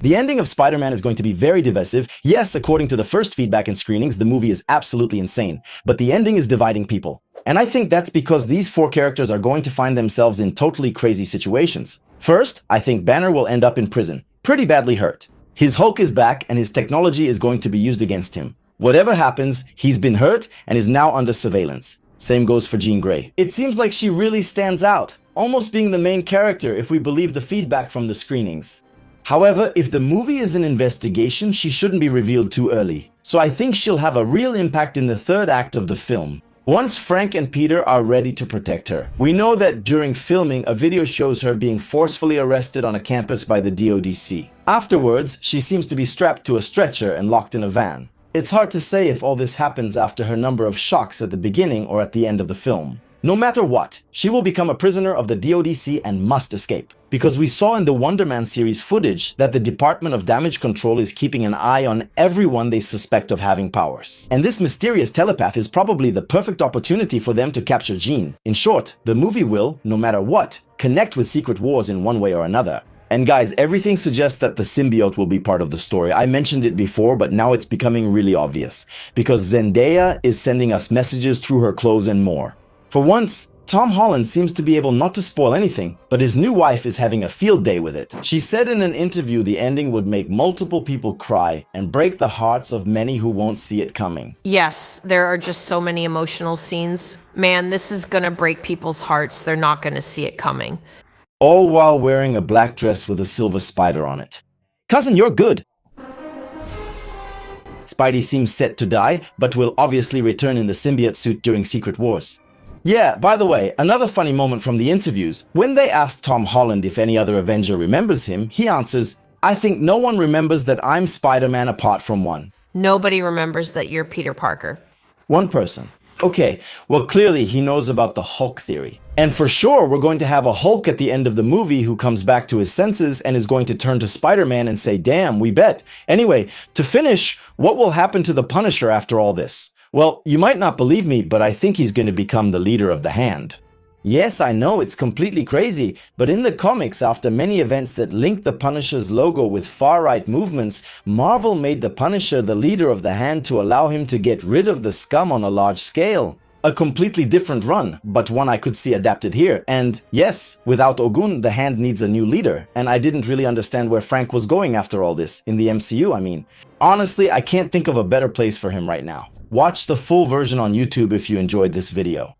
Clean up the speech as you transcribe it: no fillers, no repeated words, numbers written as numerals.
The ending of Spider-Man is going to be very divisive. Yes, according to the first feedback and screenings, the movie is absolutely insane, but the ending is dividing people. And I think that's because these four characters are going to find themselves in totally crazy situations. First, I think Banner will end up in prison, pretty badly hurt. His Hulk is back and his technology is going to be used against him. Whatever happens, he's been hurt and is now under surveillance. Same goes for Jean Grey. It seems like she really stands out, almost being the main character if we believe the feedback from the screenings. However, if the movie is an investigation, she shouldn't be revealed too early. So I think she'll have a real impact in the third act of the film, once Frank and Peter are ready to protect her. We know that during filming, a video shows her being forcefully arrested on a campus by the DODC. Afterwards, she seems to be strapped to a stretcher and locked in a van. It's hard to say if all this happens after her number of shocks at the beginning or at the end of the film. No matter what, she will become a prisoner of the DODC and must escape. Because we saw in the Wonder Man series footage that the Department of Damage Control is keeping an eye on everyone they suspect of having powers. And this mysterious telepath is probably the perfect opportunity for them to capture Jean. In short, the movie will, no matter what, connect with Secret Wars in one way or another. And guys, everything suggests that the symbiote will be part of the story. I mentioned it before, but now it's becoming really obvious. Because Zendaya is sending us messages through her clothes and more. For once, Tom Holland seems to be able not to spoil anything, but his new wife is having a field day with it. She said in an interview the ending would make multiple people cry and break the hearts of many who won't see it coming. Yes, there are just so many emotional scenes. Man, this is gonna break people's hearts. They're not gonna see it coming. All while wearing a black dress with a silver spider on it. Cousin, you're good. Spidey seems set to die, but will obviously return in the symbiote suit during Secret Wars. Yeah, by the way, another funny moment from the interviews, when they asked Tom Holland if any other Avenger remembers him, he answers, "I think no one remembers that I'm Spider-Man apart from one." Nobody remembers that you're Peter Parker. One person. Okay, well clearly he knows about the Hulk theory. And for sure we're going to have a Hulk at the end of the movie who comes back to his senses and is going to turn to Spider-Man and say, "Damn, we bet." Anyway, to finish, what will happen to the Punisher after all this? Well, you might not believe me, but I think he's going to become the leader of the Hand. Yes, I know, it's completely crazy, but in the comics, after many events that linked the Punisher's logo with far-right movements, Marvel made the Punisher the leader of the Hand to allow him to get rid of the scum on a large scale. A completely different run, but one I could see adapted here. And yes, without Ogun, the Hand needs a new leader. And I didn't really understand where Frank was going after all this, in the MCU, I mean. Honestly, I can't think of a better place for him right now. Watch the full version on YouTube if you enjoyed this video.